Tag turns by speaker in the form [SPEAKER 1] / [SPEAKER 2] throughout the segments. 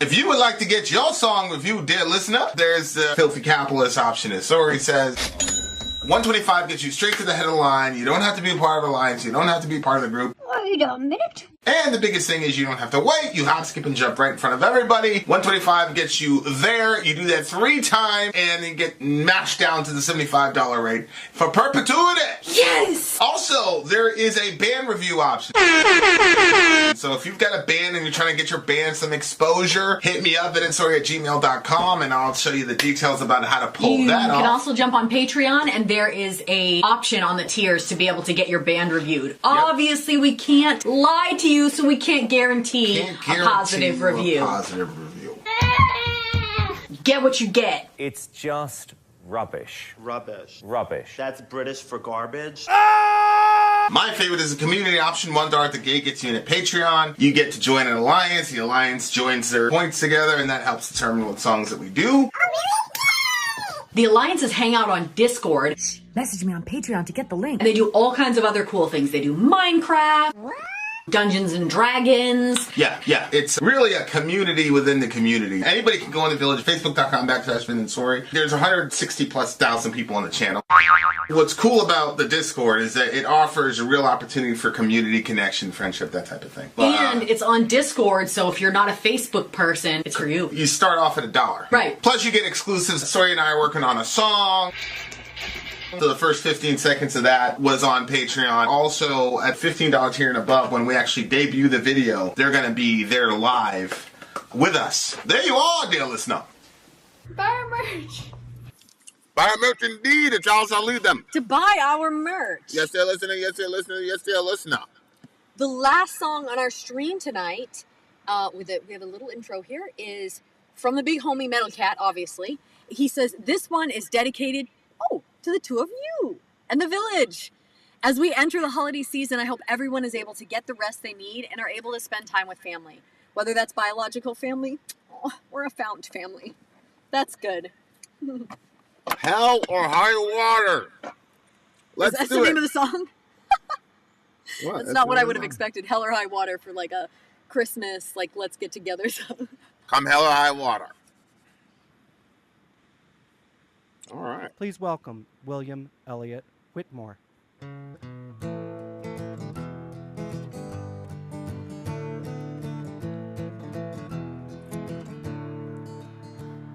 [SPEAKER 1] If you would like to get your song reviewed, dear listener, there's the filthy capitalist option. As Sori says, 125 gets you straight to the head of the line. You don't have to be a part of the alliance. You don't have to be part of the group.
[SPEAKER 2] Wait a minute.
[SPEAKER 1] And the biggest thing is you don't have to wait. You hop, skip, and jump right in front of everybody. 125 gets you there. You do that 3 times, and you get mashed down to the $75 rate for perpetuity.
[SPEAKER 2] Yes!
[SPEAKER 1] Also, there is a band review option. So if you've got a band and you're trying to get your band some exposure, hit me up at insori@gmail.com, and I'll show you the details about how to pull that off.
[SPEAKER 3] You can also jump on Patreon, and there is a option on the tiers to be able to get your band reviewed. Yep. Obviously, we can't lie to you, so we can't guarantee a positive review. Get what you get.
[SPEAKER 4] It's just rubbish.
[SPEAKER 5] Rubbish.
[SPEAKER 4] Rubbish.
[SPEAKER 5] That's British for garbage.
[SPEAKER 1] My favorite is the community option. $1 at the gate gets you in a Patreon. You get to join an alliance. The alliance joins their points together, and that helps determine what songs that we do.
[SPEAKER 3] The alliances hang out on Discord.
[SPEAKER 2] Message me on Patreon to get the link.
[SPEAKER 3] And they do all kinds of other cool things. They do Minecraft, Dungeons and Dragons.
[SPEAKER 1] Yeah. It's really a community within the community. Anybody can go on the village, facebook.com/VillageXchange. There's 160,000+ people on the channel. What's cool about the Discord is that it offers a real opportunity for community connection, friendship, that type of thing.
[SPEAKER 3] And it's on Discord, so if you're not a Facebook person, it's for you.
[SPEAKER 1] You start off at $1.
[SPEAKER 3] Right.
[SPEAKER 1] Plus you get exclusives. Sori and I are working on a song. So the first 15 seconds of that was on Patreon. Also, at $15 tier and above, when we actually debut the video, they're going to be there live with us. There you are, dear listener.
[SPEAKER 2] Buy our merch.
[SPEAKER 1] Buy our merch indeed. It's all I'll leave them.
[SPEAKER 2] To buy our merch.
[SPEAKER 1] Yes, dear listener. Yes, dear listener. Yes, dear listener.
[SPEAKER 2] The last song on our stream tonight, we have a little intro here, is from the big homie Metal Cat, obviously. He says, this one is dedicated, to the two of you and the village. As we enter the holiday season, I hope everyone is able to get the rest they need and are able to spend time with family. Whether that's biological family or a found family. That's good.
[SPEAKER 1] Hell or high water. Let's
[SPEAKER 2] Is that
[SPEAKER 1] do
[SPEAKER 2] the
[SPEAKER 1] it.
[SPEAKER 2] name of the song?
[SPEAKER 1] What?
[SPEAKER 2] That's not what I would have expected. Hell or high water for like a Christmas, like let's get together song.
[SPEAKER 1] Come hell or high water. All right.
[SPEAKER 6] Please welcome William Elliott Whitmore.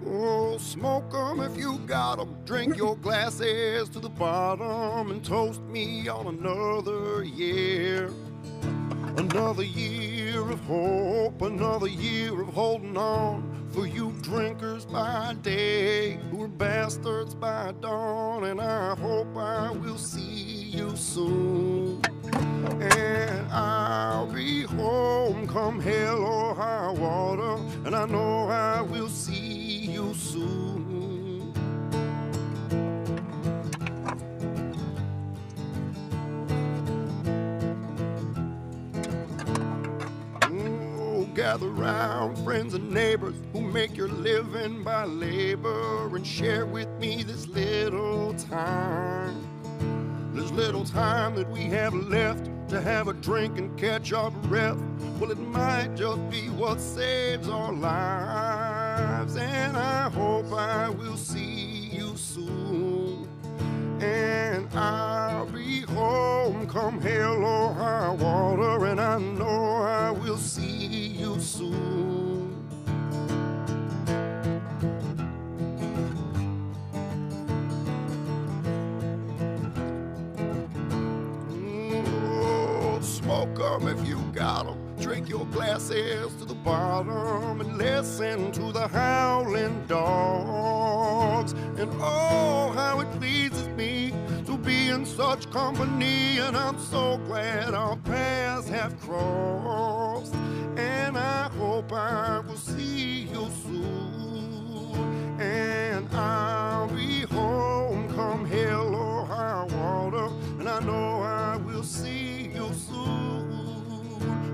[SPEAKER 7] Oh, smoke 'em if you got 'em. Drink your glasses to the bottom and toast me on another year. Another year of hope, another year of holding on. For you drinkers by day, who are bastards by dawn. And I hope I will see you soon. And I'll be home come hell or high water. And I know I will see you soon. Gather round friends and neighbors who make your living by labor and share with me this little time. This little time that we have left to have a drink and catch our breath. Well, it might just be what saves our lives. And I hope I will see you soon. And I'll be home come hell or high water. And I know I will see you soon. Oh, smoke 'em if you got 'em. Drink your glasses to the bottom and listen to the howling dogs. And oh, how it pleases me to be in such company. And I'm so glad our paths have crossed. And I hope I will see you soon. And I'll be home come hell or high water. And I know I will see you soon.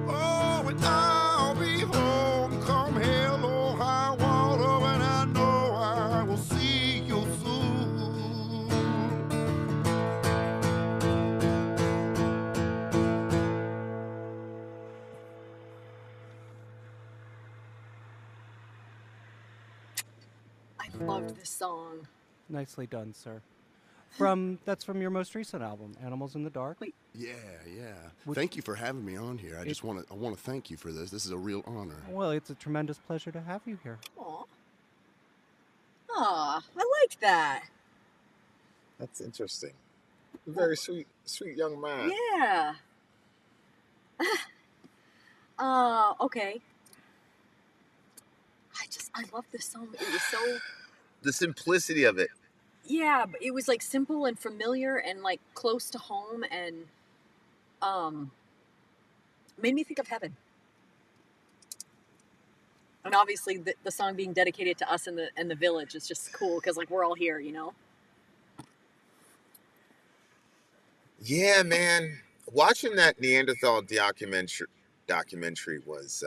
[SPEAKER 7] Oh, and I'll be home come hell or high water. And I know I will see you soon.
[SPEAKER 2] I loved this song.
[SPEAKER 6] Nicely done, sir. That's from your most recent album, Animals in the Dark.
[SPEAKER 2] Wait.
[SPEAKER 7] Yeah. Thank you for having me on here. I want to thank you for this. This is a real honor.
[SPEAKER 6] Well, it's a tremendous pleasure to have you here.
[SPEAKER 2] Aw. Aw, I liked that.
[SPEAKER 1] That's interesting. Very sweet young man.
[SPEAKER 2] Yeah. Okay. I love this song. It was so...
[SPEAKER 1] The simplicity of it.
[SPEAKER 2] Yeah, but it was like simple and familiar and like close to home and made me think of heaven. And obviously the song being dedicated to us in the village is just cool because like we're all here, you know?
[SPEAKER 1] Yeah, man. Watching that Neanderthal documentary was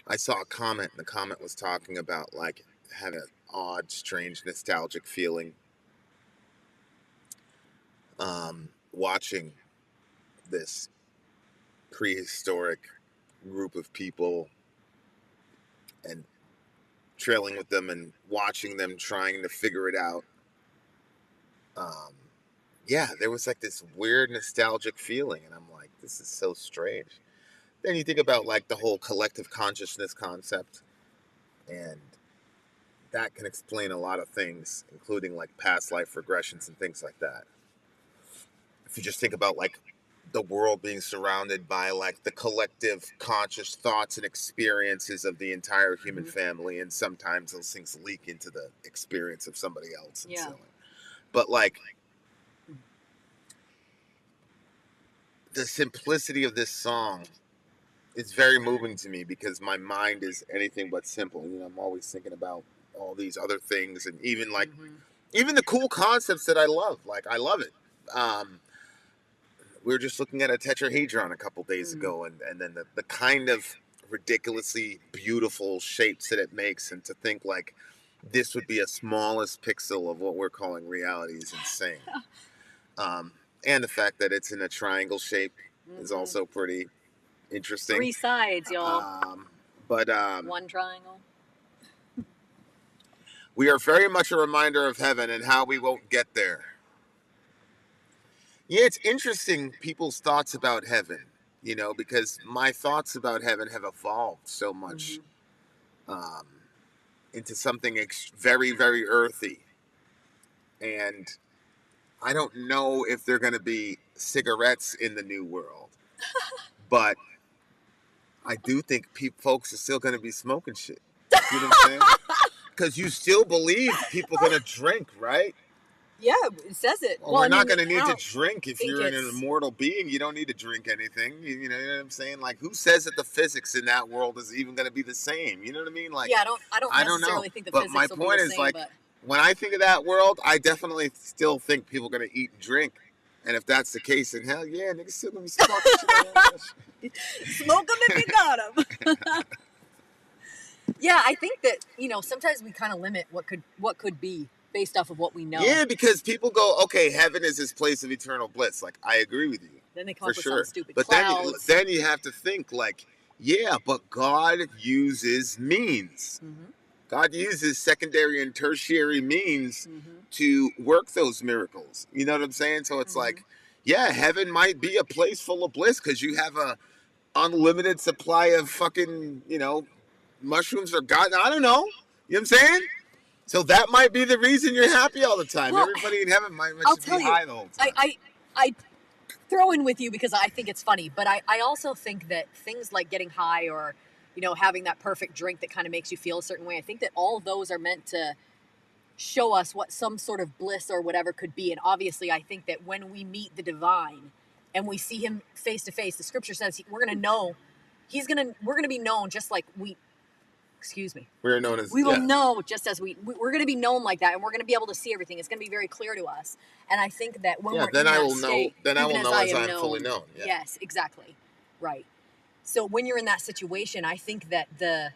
[SPEAKER 1] I saw a comment, and the comment was talking about like having an odd, strange, nostalgic feeling watching this prehistoric group of people and trailing with them and watching them trying to figure it out. Yeah, there was like this weird nostalgic feeling, and I'm like, this is so strange. Then you think about like the whole collective consciousness concept, and that can explain a lot of things, including like past life regressions and things like that. If you just think about like the world being surrounded by like the collective conscious thoughts and experiences of the entire human family, and sometimes those things leak into the experience of somebody else. And so on. But like the simplicity of this song is very moving to me because my mind is anything but simple. You know, I'm always thinking about all these other things, and even like even the cool concepts that I love. Like I love it. We were just looking at a tetrahedron a couple days ago, and then the kind of ridiculously beautiful shapes that it makes, and to think like this would be a smallest pixel of what we're calling reality is insane. And the fact that it's in a triangle shape is also pretty interesting.
[SPEAKER 2] 3 sides, y'all.
[SPEAKER 1] But
[SPEAKER 2] one triangle.
[SPEAKER 1] We are very much a reminder of heaven and how we won't get there. Yeah, it's interesting people's thoughts about heaven, you know, because my thoughts about heaven have evolved so much into something very, very earthy. And I don't know if they're going to be cigarettes in the new world, but I do think folks are still going to be smoking shit. You know what I'm saying? Because you still believe people are going to drink, right?
[SPEAKER 2] Yeah, it says it.
[SPEAKER 1] Well, we're not going to need to drink if you're an immortal being. You don't need to drink anything. You know what I'm saying? Like, who says that the physics in that world is even going to be the same? You know what I mean? Like,
[SPEAKER 2] yeah, I don't necessarily think the physics will be the same. But my point is, like,
[SPEAKER 1] when I think of that world, I definitely still think people are going to eat and drink. And if that's the case, then hell yeah, niggas still going to be smoking.
[SPEAKER 2] Smoke them if you got them. Yeah, I think that, you know, sometimes we kind of limit what could be based off of what we know.
[SPEAKER 1] Yeah, because people go, okay, heaven is this place of eternal bliss. Like, I agree with you.
[SPEAKER 2] Then they come up with some stupid
[SPEAKER 1] but
[SPEAKER 2] clouds.
[SPEAKER 1] then you have to think, like, yeah, but God uses means. God uses secondary and tertiary means to work those miracles. You know what I'm saying? So it's like, yeah, heaven might be a place full of bliss because you have a unlimited supply of fucking, you know, mushrooms or God. I don't know. You know what I'm saying? So that might be the reason you're happy all the time. Well, everybody in heaven might just be high the whole time.
[SPEAKER 2] I throw in with you because I think it's funny, but I also think that things like getting high or, you know, having that perfect drink that kind of makes you feel a certain way, I think that all of those are meant to show us what some sort of bliss or whatever could be. And obviously, I think that when we meet the divine and we see him face to face, the scripture says we're going to know, we're going to be known just like
[SPEAKER 1] we're known as.
[SPEAKER 2] We will know just as we're going to be known like that, and we're going to be able to see everything. It's going to be very clear to us. And I think that when we're in that state,
[SPEAKER 1] then I will know as I'm fully known. Yeah.
[SPEAKER 2] Yes, exactly. Right. So when you're in that situation, I think that the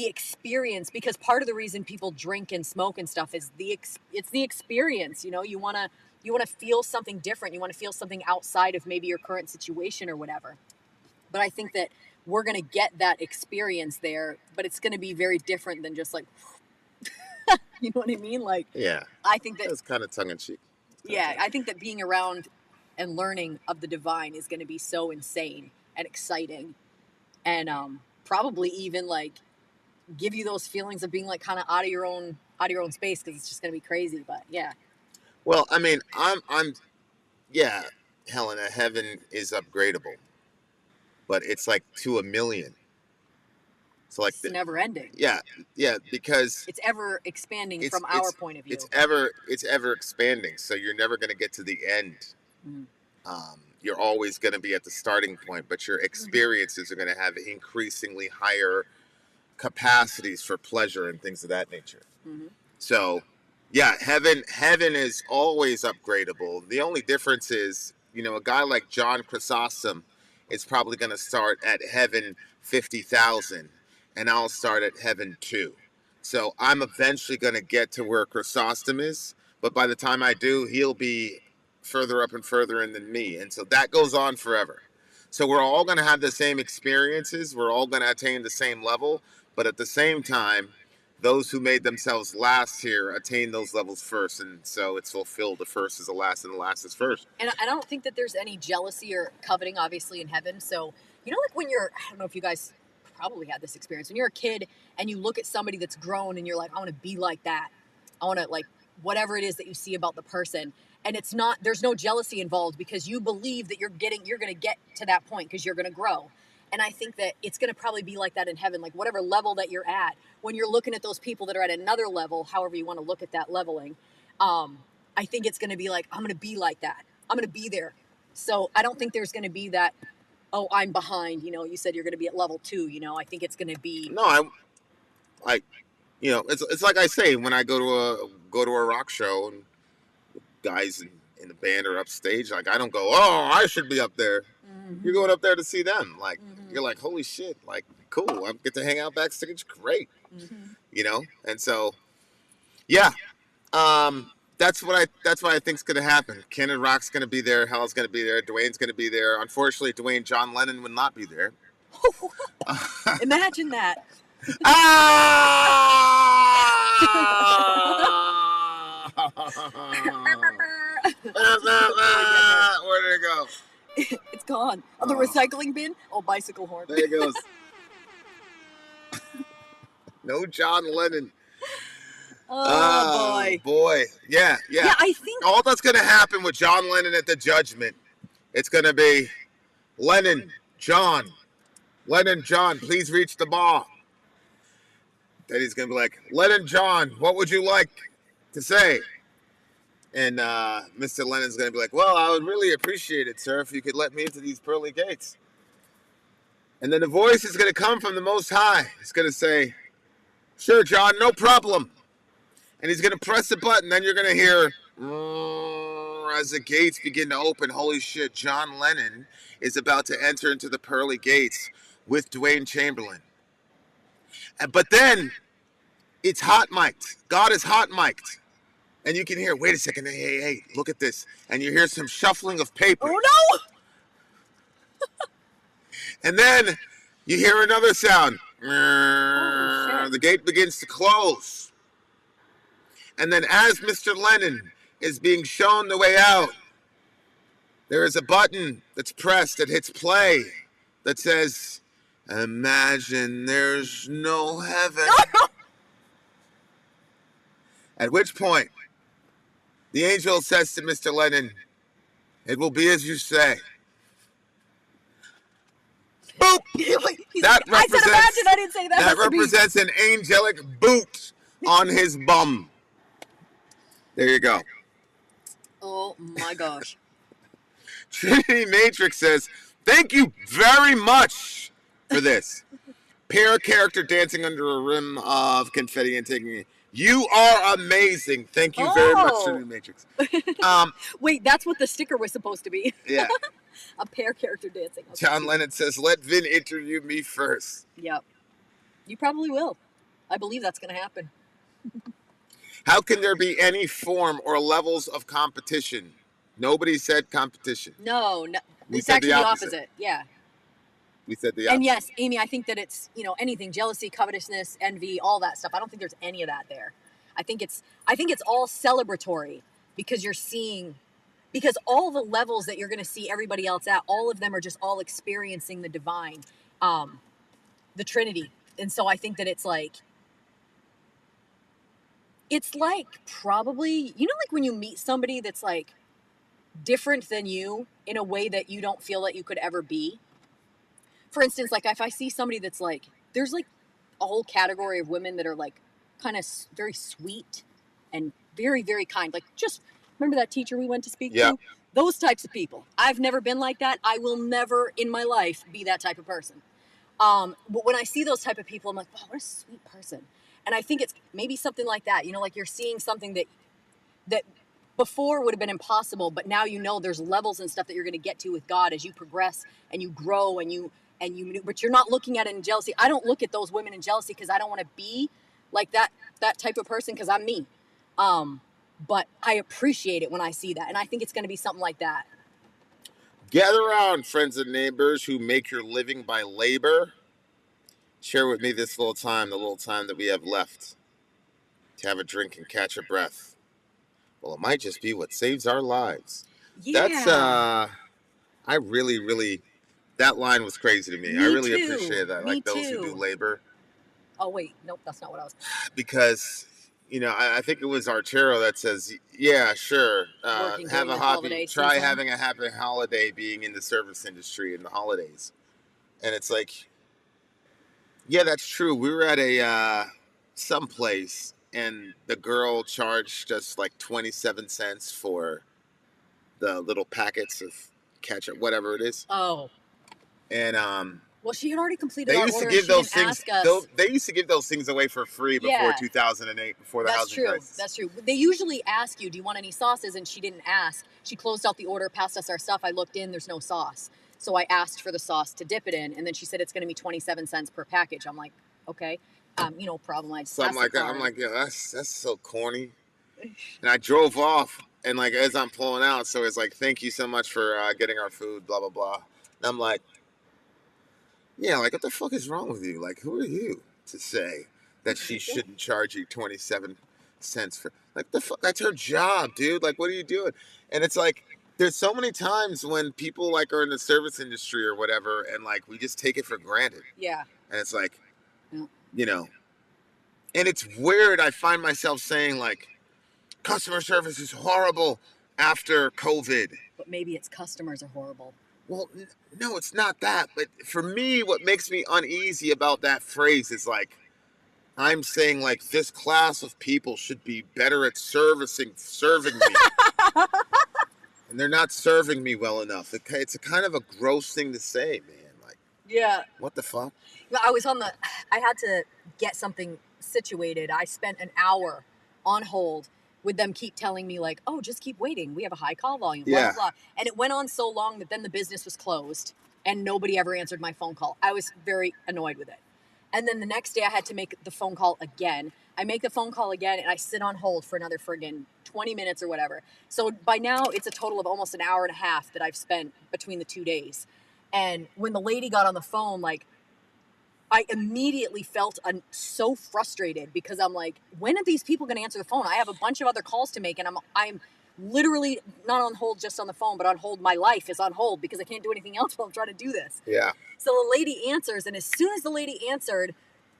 [SPEAKER 2] experience, because part of the reason people drink and smoke and stuff is it's the experience. You know, you want to feel something different. You want to feel something outside of maybe your current situation or whatever. But I think that we're going to get that experience there, but it's going to be very different than just like, you know what I mean? Like,
[SPEAKER 8] Yeah.
[SPEAKER 2] I think that
[SPEAKER 8] It's kind of tongue in cheek.
[SPEAKER 2] yeah, I think that being around and learning of the divine is going to be so insane and exciting, and probably even like give you those feelings of being like kind of out of your own space, because it's just going to be crazy. But yeah.
[SPEAKER 8] Well, I mean, yeah, Helena, heaven is upgradable, but it's like to 1,000,000. So like
[SPEAKER 2] It's never ending.
[SPEAKER 8] Yeah, because
[SPEAKER 2] it's ever expanding from our point of view.
[SPEAKER 8] It's ever expanding. So you're never going to get to the end. You're always going to be at the starting point, but your experiences are going to have increasingly higher capacities for pleasure and things of that nature. So, yeah, heaven is always upgradable. The only difference is, a guy like John Chrysostom is probably going to start at heaven 50,000. And I'll start at heaven 2. So I'm eventually going to get to where Chrysostom is. But by the time I do, he'll be further up and further in than me. And so that goes on forever. So we're all going to have the same experiences. We're all going to attain the same level. But at the same time, those who made themselves last here attain those levels first. And so it's fulfilled. The first is the last and the last is first.
[SPEAKER 2] And I don't think that there's any jealousy or coveting, obviously, in heaven. So, like when I don't know if you guys probably had this experience when you're a kid and you look at somebody that's grown and you're like, I want to be like that. I want to, like, whatever it is that you see about the person. And there's no jealousy involved, because you believe that you're going to get to that point because you're going to grow. And I think that it's going to probably be like that in heaven, like whatever level that you're at, when you're looking at those people that are at another level, however you want to look at that leveling. I think it's going to be like, I'm going to be like that. I'm going to be there. So I don't think there's going to be that, oh, I'm behind, you said you're going to be at level 2, I think it's going to be.
[SPEAKER 8] No, it's like I say, when I go to a rock show and guys in the band are upstage, like, I don't go, oh, I should be up there. You're going up there to see them. Like, you're like, holy shit, like, cool. I get to hang out backstage. Great. And so, yeah. That's what I think's going to happen. Cannon Rock's going to be there. Hal's going to be there. Dwayne's going to be there. Unfortunately, John Lennon would not be there.
[SPEAKER 2] Imagine that.
[SPEAKER 8] Where did it go?
[SPEAKER 2] It's gone. On the recycling bin? Oh, bicycle horn.
[SPEAKER 8] There it goes. No John Lennon.
[SPEAKER 2] Oh,
[SPEAKER 8] boy. Yeah.
[SPEAKER 2] Yeah, I think
[SPEAKER 8] all that's going to happen with John Lennon at the judgment, it's going to be Lennon, John, please reach the bar. Then he's going to be like, Lennon, John, what would you like to say? And Mr. Lennon's going to be like, well, I would really appreciate it, sir, if you could let me into these pearly gates. And then the voice is going to come from the Most High. It's going to say, sure, John, no problem. And he's going to press the button. Then you're going to hear, as the gates begin to open, holy shit, John Lennon is about to enter into the pearly gates with Dwayne Chamberlain. But then it's hot mic'd. God is hot mic'd. And you can hear, wait a second, hey, look at this. And you hear some shuffling of paper.
[SPEAKER 2] Oh, no!
[SPEAKER 8] And then you hear another sound.
[SPEAKER 2] Oh,
[SPEAKER 8] the gate begins to close. And then as Mr. Lennon is being shown the way out, there is a button that's pressed that hits play that says, imagine there's no heaven. At which point, the angel says to Mr. Lennon, it will be as you say. Boop!
[SPEAKER 2] I said imagine, I didn't say that.
[SPEAKER 8] That represents an angelic boot on his bum. There you go.
[SPEAKER 2] Oh my gosh.
[SPEAKER 8] Trinity Matrix says, thank you very much for this. Pair character dancing under a rim of confetti and taking it. You are amazing. Thank you very much, Trinity Matrix.
[SPEAKER 2] Wait, that's what the sticker was supposed to be.
[SPEAKER 8] Yeah.
[SPEAKER 2] A pair character dancing. Okay.
[SPEAKER 8] John Lennon says, let Vin interview me first.
[SPEAKER 2] Yep. You probably will. I believe that's going to happen.
[SPEAKER 8] How can there be any form or levels of competition? Nobody said competition.
[SPEAKER 2] No.
[SPEAKER 8] We
[SPEAKER 2] It's
[SPEAKER 8] said
[SPEAKER 2] actually the opposite. Yeah.
[SPEAKER 8] We said the
[SPEAKER 2] And
[SPEAKER 8] opposite.
[SPEAKER 2] yes, Amy, I think that it's, anything, jealousy, covetousness, envy, all that stuff. I don't think there's any of that there. I think it's all celebratory because because all the levels that you're going to see everybody else at, all of them are just all experiencing the divine, the Trinity. And so I think that it's like probably, like when you meet somebody that's like different than you in a way that you don't feel that you could ever be. For instance, like if I see somebody that's like, there's like a whole category of women that are like kind of very sweet and very, very kind. Like just remember that teacher we went to speak to? Those types of people. I've never been like that. I will never in my life be that type of person. But when I see those type of people, I'm like, wow, what a sweet person. And I think it's maybe something like that. Like you're seeing something that before would have been impossible, but now there's levels and stuff that you're going to get to with God as you progress and you grow but you're not looking at it in jealousy. I don't look at those women in jealousy because I don't want to be like that type of person because I'm me. But I appreciate it when I see that. And I think it's going to be something like that.
[SPEAKER 8] Gather around, friends and neighbors who make your living by labor. Share with me this little time that we have left to have a drink and catch a breath. Well, it might just be what saves our lives.
[SPEAKER 2] Yeah.
[SPEAKER 8] That's, I really, really, that line was crazy to me. I really appreciate that. Like those who do labor.
[SPEAKER 2] Oh, wait. Nope, that's not what I was.
[SPEAKER 8] Because, I think it was Arturo that says, yeah, sure. Have a hobby. Try having a happy holiday being in the service industry in the holidays. And it's like, yeah, that's true. We were at a someplace, and the girl charged us like 27 cents for the little packets of ketchup, whatever it is.
[SPEAKER 2] Oh.
[SPEAKER 8] And
[SPEAKER 2] well, she had already completed
[SPEAKER 8] they
[SPEAKER 2] our
[SPEAKER 8] used
[SPEAKER 2] order.
[SPEAKER 8] to give those things. They used to give those things away for free before 2008, before the housing crisis.
[SPEAKER 2] That's true. They usually ask you, "Do you want any sauces?" And she didn't ask. She closed out the order, passed us our stuff. I looked in. There's no sauce. So I asked for the sauce to dip it in, and then she said it's going to be 27 cents per package. I'm like, okay, no problem. I just
[SPEAKER 8] something like that. I'm like, yeah, that's so corny. And I drove off, and like as I'm pulling out, so it's like, thank you so much for getting our food, blah blah blah. And I'm like, yeah, like what the fuck is wrong with you? Like, who are you to say that she shouldn't charge you 27 cents for? Like the fuck, that's her job, dude. Like, what are you doing? And it's like, there's so many times when people like are in the service industry or whatever, and like we just take it for granted.
[SPEAKER 2] Yeah.
[SPEAKER 8] And it's like, and it's weird. I find myself saying like, customer service is horrible after COVID.
[SPEAKER 2] But maybe its customers are horrible.
[SPEAKER 8] Well, no, it's not that. But for me, what makes me uneasy about that phrase is like, I'm saying like this class of people should be better at serving me. And they're not serving me well enough. It's a kind of a gross thing to say, man. Like,
[SPEAKER 2] yeah.
[SPEAKER 8] What the fuck?
[SPEAKER 2] I had to get something situated. I spent an hour on hold with them keep telling me like, oh, just keep waiting. We have a high call volume, blah, blah, blah. And it went on so long that then the business was closed and nobody ever answered my phone call. I was very annoyed with it. And then the next day I had to make the phone call again. I make the phone call again and I sit on hold for another friggin' 20 minutes or whatever. So by now it's a total of almost an hour and a half that I've spent between the 2 days. And when the lady got on the phone, like, I immediately felt so frustrated because I'm like, when are these people going to answer the phone? I have a bunch of other calls to make, and I'm literally not on hold just on the phone, but on hold. My life is on hold because I can't do anything else while I'm trying to do this.
[SPEAKER 8] Yeah.
[SPEAKER 2] So the lady answers, and as soon as the lady answered,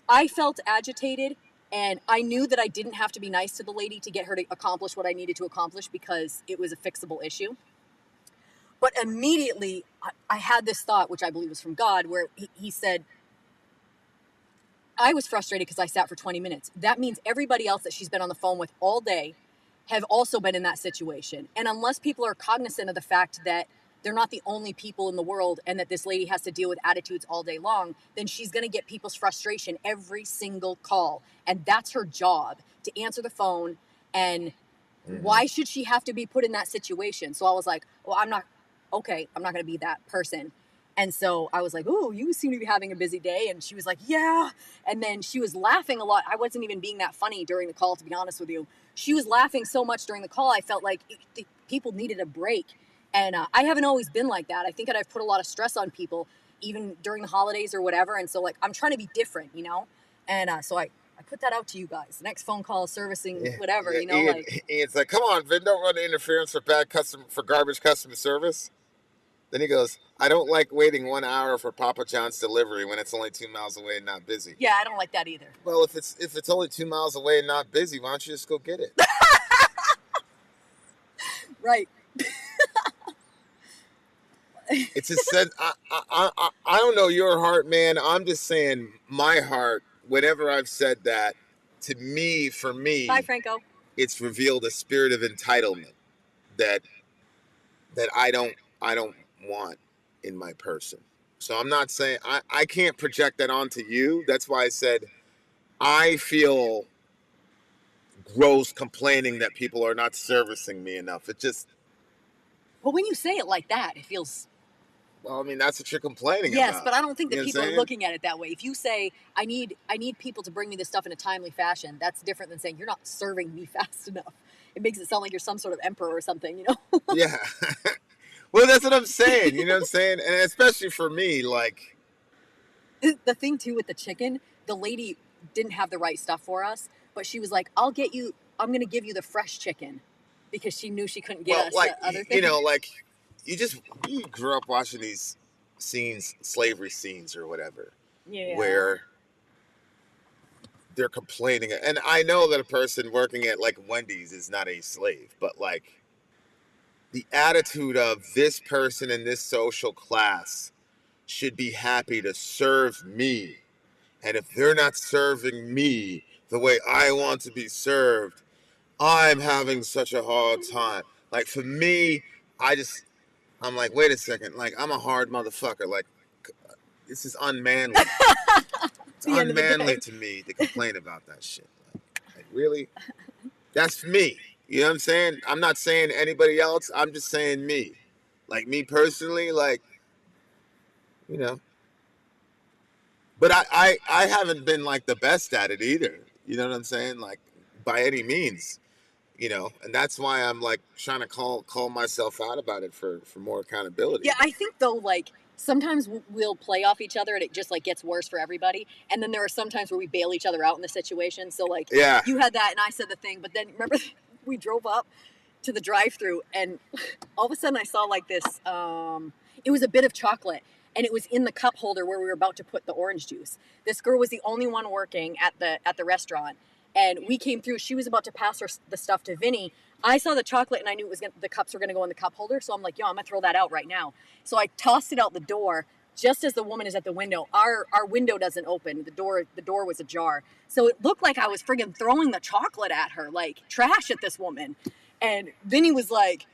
[SPEAKER 2] I felt agitated, and I knew that I didn't have to be nice to the lady to get her to accomplish what I needed to accomplish because it was a fixable issue. But immediately, I had this thought, which I believe was from God, where he said, I was frustrated because I sat for 20 minutes. That means everybody else that she's been on the phone with all day have also been in that situation. And unless people are cognizant of the fact that they're not the only people in the world and that this lady has to deal with attitudes all day long, then she's going to get people's frustration every single call. And that's her job, to answer the phone. And why should she have to be put in that situation? So I was like, well, I'm not going to be that person. And so I was like, oh, you seem to be having a busy day. And she was like, yeah. And then she was laughing a lot. I wasn't even being that funny during the call, to be honest with you. She was laughing so much during the call, I felt like people needed a break. And I haven't always been like that. I think that I've put a lot of stress on people, even during the holidays or whatever. And so, like, I'm trying to be different, you know? And so I put that out to you guys. The next phone call, servicing, whatever, you know?
[SPEAKER 8] Ian's like, come on, Vin, don't run interference for garbage customer service. Then he goes, I don't like waiting 1 hour for Papa John's delivery when it's only 2 miles away and not busy.
[SPEAKER 2] Yeah, I don't like that either.
[SPEAKER 8] Well, if it's only 2 miles away and not busy, why don't you just go get it?
[SPEAKER 2] Right.
[SPEAKER 8] It's just said, I don't know your heart, man. I'm just saying my heart, whenever I've said that, to me, for me,
[SPEAKER 2] Bye, Franco.
[SPEAKER 8] It's revealed a spirit of entitlement that I don't want in my person. So I'm not saying, I can't project that onto you. That's why I said I feel gross complaining that people are not servicing me enough. It just...
[SPEAKER 2] Well, when you say it like that, it feels...
[SPEAKER 8] Well, I mean, that's what you're complaining about.
[SPEAKER 2] Yes, but I don't think that
[SPEAKER 8] You know
[SPEAKER 2] people
[SPEAKER 8] what I'm
[SPEAKER 2] are looking at it that way. If you say, I need people to bring me this stuff in a timely fashion, that's different than saying, you're not serving me fast enough. It makes it sound like you're some sort of emperor or something, you know?
[SPEAKER 8] Yeah. Well, that's what I'm saying. You know what I'm saying? And especially for me, like...
[SPEAKER 2] The thing, too, with the chicken, the lady didn't have the right stuff for us, but she was like, I'm going to give you the fresh chicken, because she knew she couldn't get us
[SPEAKER 8] like,
[SPEAKER 2] the other thing.
[SPEAKER 8] You know, like... You grew up watching these scenes, slavery scenes or whatever, where they're complaining. And I know that a person working at like Wendy's is not a slave, but like the attitude of this person in this social class should be happy to serve me. And if they're not serving me the way I want to be served, I'm having such a hard time. Like for me, I'm like, wait a second. Like, I'm a hard motherfucker. Like, this is unmanly. It's unmanly to me to complain about that shit. Like, really? That's me. You know what I'm saying? I'm not saying anybody else. I'm just saying me. Like, me personally, like, you know. But I haven't been, like, the best at it either. You know what I'm saying? Like, by any means. You know, and that's why I'm like trying to call myself out about it for more accountability.
[SPEAKER 2] Yeah, I think though, like sometimes we'll play off each other and it just like gets worse for everybody. And then there are some times where we bail each other out in the situation. So like, you had that and I said the thing, but then remember we drove up to the drive-thru and all of a sudden I saw like this, it was a bit of chocolate and it was in the cup holder where we were about to put the orange juice. This girl was the only one working at the restaurant. And we came through. She was about to pass the stuff to Vinny. I saw the chocolate, and I knew the cups were going to go in the cup holder. So I'm like, yo, I'm going to throw that out right now. So I tossed it out the door just as the woman is at the window. Our window doesn't open. The door was ajar. So it looked like I was friggin' throwing the chocolate at her, like trash at this woman. And Vinny was like...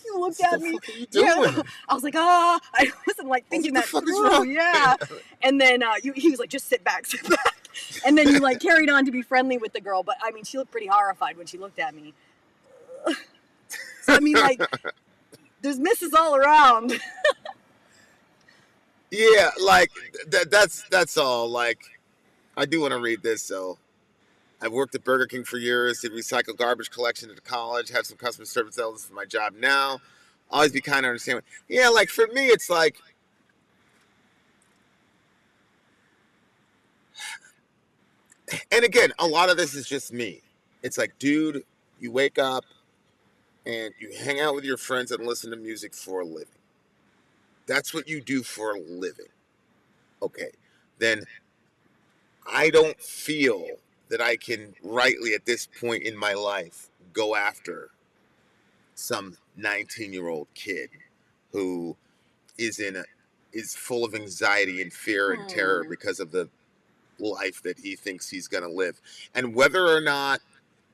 [SPEAKER 2] He looked at me. Yeah. I was like, I wasn't like thinking that through. Yeah. And then he was like, just sit back. And then you like carried on to be friendly with the girl. But I mean, she looked pretty horrified when she looked at me. So I mean, like, there's misses all around.
[SPEAKER 8] Yeah, like that's all. Like, I do want to read this. So, I've worked at Burger King for years, did recycle garbage collection at college, have some customer service elements for my job now. Always be kind of understanding. Yeah, like for me, it's like, and again, a lot of this is just me. It's like, dude, you wake up and you hang out with your friends and listen to music for a living. That's what you do for a living. Okay, then I don't feel that I can rightly at this point in my life go after some 19-year-old kid who is full of anxiety and fear and terror because of the life that he thinks he's going to live. And whether or not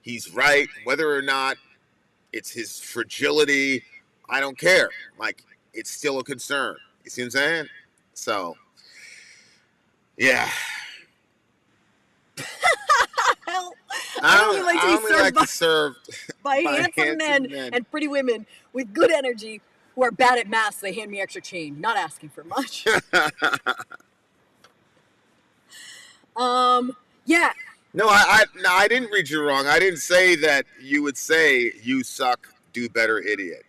[SPEAKER 8] he's right, whether or not it's his fragility, I don't care. Like, it's still a concern. You see what I'm saying? So, yeah.
[SPEAKER 2] I only like to be served by
[SPEAKER 8] handsome
[SPEAKER 2] men and pretty women with good energy who are bad at math. They hand me extra change, not asking for much. Yeah.
[SPEAKER 8] No, I didn't read you wrong. I didn't say that you would say you suck, do better, idiot.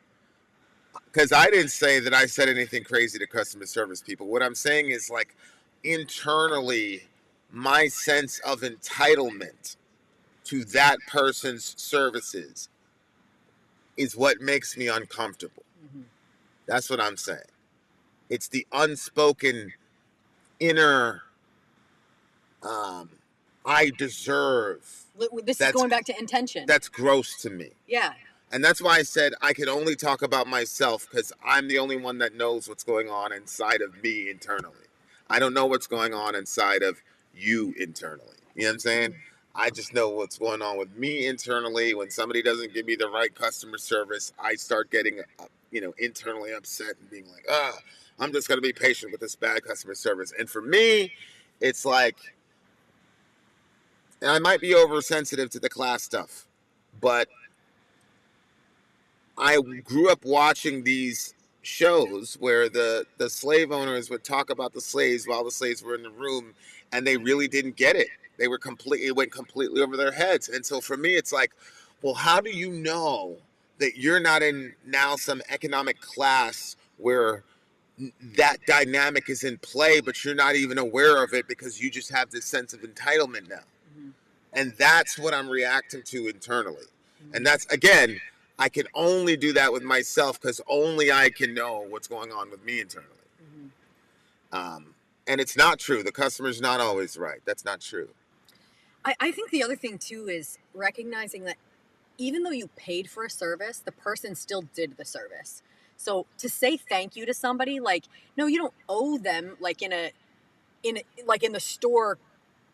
[SPEAKER 8] because I didn't say that I said anything crazy to customer service people. What I'm saying is, like, internally, my sense of entitlement to that person's services is what makes me uncomfortable. That's what I'm saying. It's the unspoken inner, I deserve.
[SPEAKER 2] This is going back to intention.
[SPEAKER 8] That's gross to me.
[SPEAKER 2] Yeah.
[SPEAKER 8] And that's why I said I can only talk about myself, because I'm the only one that knows what's going on inside of me internally. I don't know what's going on inside of you internally. You know what I'm saying? I just know what's going on with me internally. When somebody doesn't give me the right customer service, I start getting, internally upset and being like, I'm just going to be patient with this bad customer service. And for me, it's like, and I might be oversensitive to the class stuff, but I grew up watching these shows where the slave owners would talk about the slaves while the slaves were in the room, and they really didn't get it. They were it went completely over their heads. And so for me, it's like, well, how do you know that you're not in now some economic class where that dynamic is in play, but you're not even aware of it because you just have this sense of entitlement now? And that's what I'm reacting to internally. And that's, again, I can only do that with myself because only I can know what's going on with me internally. And it's not true. The customer's not always right. That's not true.
[SPEAKER 2] I think the other thing, too, is recognizing that even though you paid for a service, the person still did the service. So to say thank you to somebody, like, no, you don't owe them, like in the store,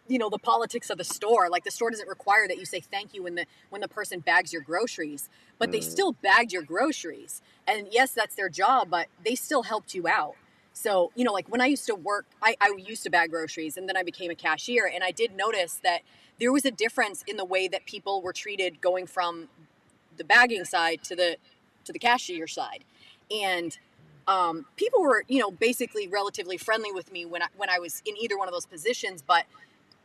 [SPEAKER 2] the politics of the store. Like, the store doesn't require that you say thank you when the person bags your groceries, but they still bagged your groceries. And yes, that's their job, but they still helped you out. So, like when I used to work, I used to bag groceries, and then I became a cashier, and I did notice that there was a difference in the way that people were treated going from the bagging side to the cashier side. And people were, basically relatively friendly with me when I was in either one of those positions, but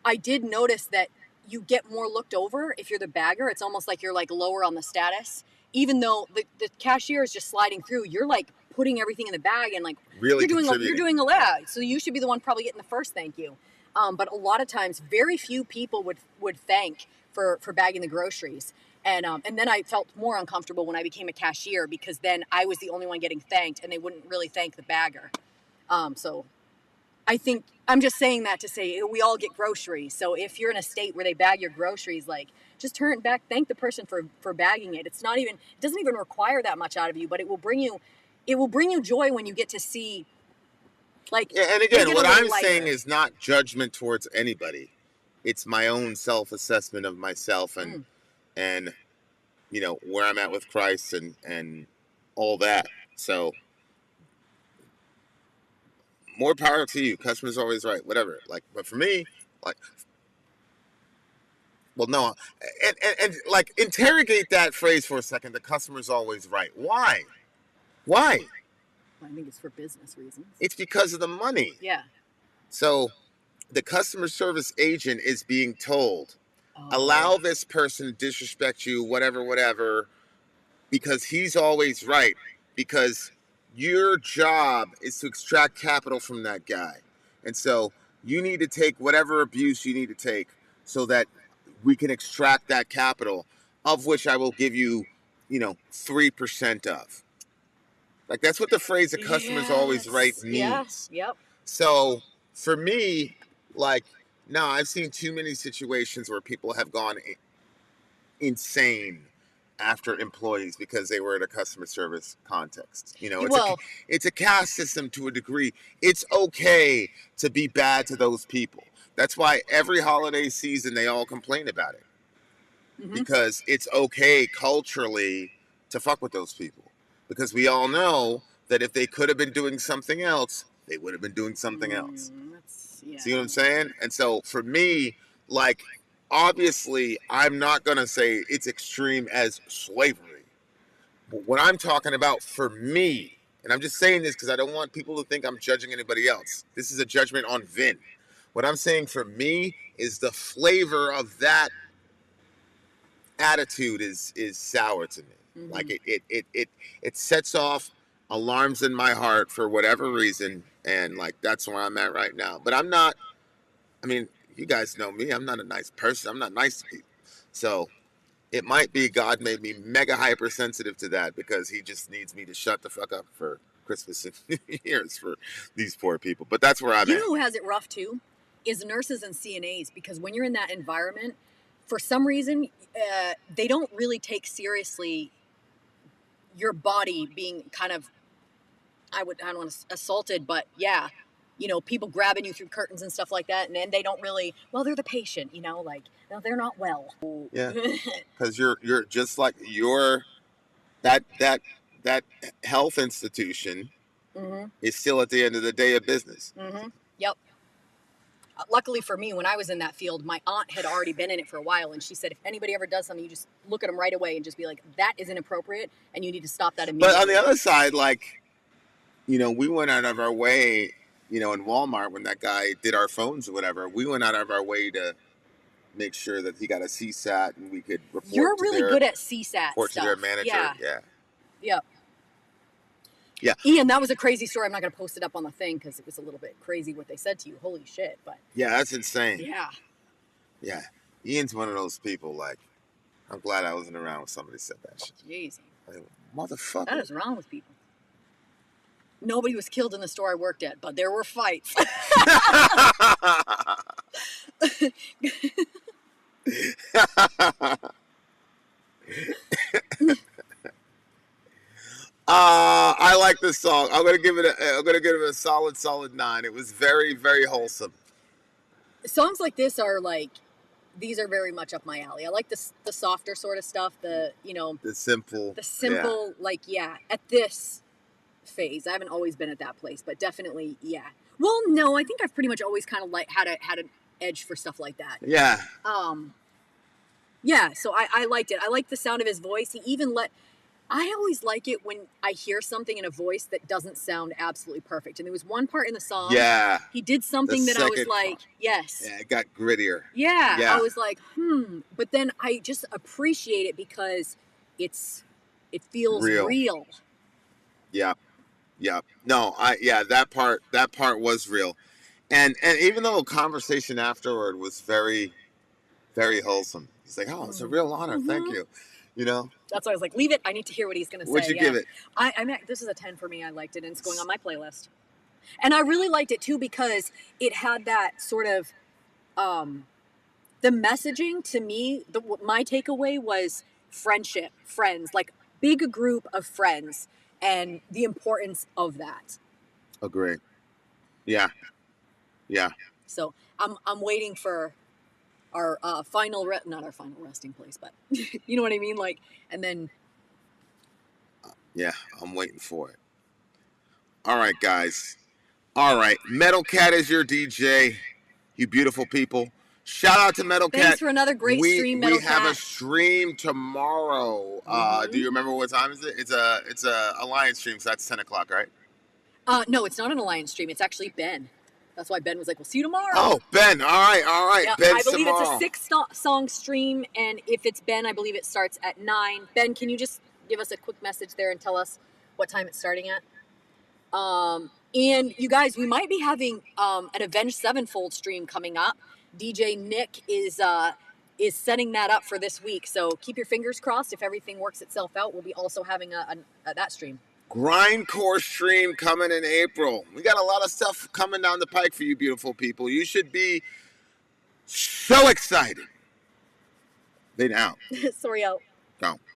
[SPEAKER 2] I did notice that you get more looked over if you're the bagger. It's almost like you're like lower on the status, even though the cashier is just sliding through. You're like putting everything in the bag and like
[SPEAKER 8] really
[SPEAKER 2] you're doing a lot. So you should be the one probably getting the first thank you. But a lot of times, very few people would thank for bagging the groceries. And then I felt more uncomfortable when I became a cashier, because then I was the only one getting thanked, and they wouldn't really thank the bagger. So I think I'm just saying that to say we all get groceries. So if you're in a state where they bag your groceries, like, just turn it back, thank the person for bagging it. It doesn't even require that much out of you, but it will bring you joy when you get to see, like,
[SPEAKER 8] yeah. And again, what I'm saying is not judgment towards anybody. It's my own self-assessment of myself and where I'm at with Christ and all that. So more power to you. Customer's always right. Whatever. Like, but for me, like, well, no, and like, interrogate that phrase for a second. The customer's always right. Why? Why?
[SPEAKER 2] I think it's for business reasons.
[SPEAKER 8] It's because of the money.
[SPEAKER 2] Yeah.
[SPEAKER 8] So the customer service agent is being told, allow this person to disrespect you, whatever, because he's always right. Because your job is to extract capital from that guy. And so you need to take whatever abuse you need to take so that we can extract that capital, of which I will give you, 3% of. Like, that's what the phrase "the customer's always right" means.
[SPEAKER 2] Yeah. Yep.
[SPEAKER 8] So for me, like, no, I've seen too many situations where people have gone insane after employees because they were in a customer service context. It's a caste system to a degree. It's okay to be bad to those people. That's why every holiday season they all complain about it. Because it's okay culturally to fuck with those people. Because we all know that if they could have been doing something else, they would have been doing something else. See what I'm saying? And so for me, like, obviously, I'm not going to say it's extreme as slavery. But what I'm talking about for me, and I'm just saying this because I don't want people to think I'm judging anybody else. This is a judgment on Vin. What I'm saying for me is the flavor of that attitude is sour to me. Like, it sets off alarms in my heart for whatever reason, and like that's where I'm at right now. But I'm not. I mean, you guys know me. I'm not a nice person. I'm not nice to people. So it might be God made me mega hypersensitive to that because He just needs me to shut the fuck up for Christmas and New Year's for these poor people. But that's where I'm
[SPEAKER 2] You
[SPEAKER 8] at.
[SPEAKER 2] know who has it rough too? Is nurses and CNAs, because when you're in that environment, for some reason, they don't really take seriously your body being kind of, I don't want to assaulted, but yeah, people grabbing you through curtains and stuff like that, and then they don't really, well, they're the patient, like, no, they're not well.
[SPEAKER 8] Yeah, because you're just like that health institution is still at the end of the day a business.
[SPEAKER 2] Yep. Luckily for me, when I was in that field, my aunt had already been in it for a while, and she said, if anybody ever does something, you just look at them right away and just be like, that is inappropriate, and you need to stop that immediately.
[SPEAKER 8] But on the other side, like, we went out of our way, in Walmart when that guy did our phones or whatever, we went out of our way to make sure that he got a CSAT and we could report
[SPEAKER 2] You're really good at CSAT
[SPEAKER 8] report
[SPEAKER 2] stuff.
[SPEAKER 8] to their manager.
[SPEAKER 2] Yeah.
[SPEAKER 8] Yeah.
[SPEAKER 2] Ian, that was a crazy story. I'm not going to post it up on the thing because it was a little bit crazy what they said to you. Holy shit. But
[SPEAKER 8] yeah, that's insane.
[SPEAKER 2] Yeah.
[SPEAKER 8] Ian's one of those people, like, I'm glad I wasn't around when somebody said that shit.
[SPEAKER 2] Jeez.
[SPEAKER 8] Like, motherfucker.
[SPEAKER 2] What is wrong with people? Nobody was killed in the store I worked at, but there were fights.
[SPEAKER 8] I like this song. I'm gonna give it a solid 9. It was very, very wholesome.
[SPEAKER 2] Songs like this are these are very much up my alley. I like the softer sort of stuff, the simple, at this phase. I haven't always been at that place, but definitely, yeah. Well, no, I think I've pretty much always kind of had an edge for stuff like that.
[SPEAKER 8] Yeah.
[SPEAKER 2] Yeah, so I liked it. I liked the sound of his voice. I always like it when I hear something in a voice that doesn't sound absolutely perfect. And there was one part in the song.
[SPEAKER 8] Yeah.
[SPEAKER 2] He did something that I was like, yes.
[SPEAKER 8] Yeah, it got grittier.
[SPEAKER 2] Yeah. I was like, But then I just appreciate it because it feels real.
[SPEAKER 8] Yeah. Yeah. No, that part was real. And even though the conversation afterward was very, very wholesome. He's like, oh, it's a real honor. Thank you.
[SPEAKER 2] That's why I was like, leave it. I need to hear what he's going to say.
[SPEAKER 8] What'd you give it?
[SPEAKER 2] This is a 10 for me. I liked it, and it's going on my playlist. And I really liked it, too, because it had that sort of, the messaging to me, my takeaway was friendship, friends, like big group of friends, and the importance of that.
[SPEAKER 8] Agree. Yeah. Yeah.
[SPEAKER 2] So I'm waiting for our not our final resting place, but you know what I mean? Like, and then.
[SPEAKER 8] Yeah, I'm waiting for it. All right, guys. All right. Metal Cat is your DJ. You beautiful people. Shout out to Metal Cat.
[SPEAKER 2] Thanks for another great stream, Metal Cat.
[SPEAKER 8] We have a stream tomorrow. Do you remember what time is it? It's a Alliance stream, so that's 10 o'clock, right?
[SPEAKER 2] No, it's not an Alliance stream. It's actually Ben. That's why Ben was like, we'll see you tomorrow.
[SPEAKER 8] Oh, Ben. All right.
[SPEAKER 2] Yeah,
[SPEAKER 8] Ben's
[SPEAKER 2] I believe
[SPEAKER 8] tomorrow.
[SPEAKER 2] it's a 6-song stream, and if it's Ben, I believe it starts at 9. Ben, can you just give us a quick message there and tell us what time it's starting at? And you guys, we might be having an Avenged Sevenfold stream coming up. DJ Nick is setting that up for this week, so keep your fingers crossed. If everything works itself out, we'll be also having that stream.
[SPEAKER 8] Grindcore stream coming in April. We got a lot of stuff coming down the pike for you beautiful people. You should be so excited. Then out.
[SPEAKER 2] Sori out.
[SPEAKER 8] Go.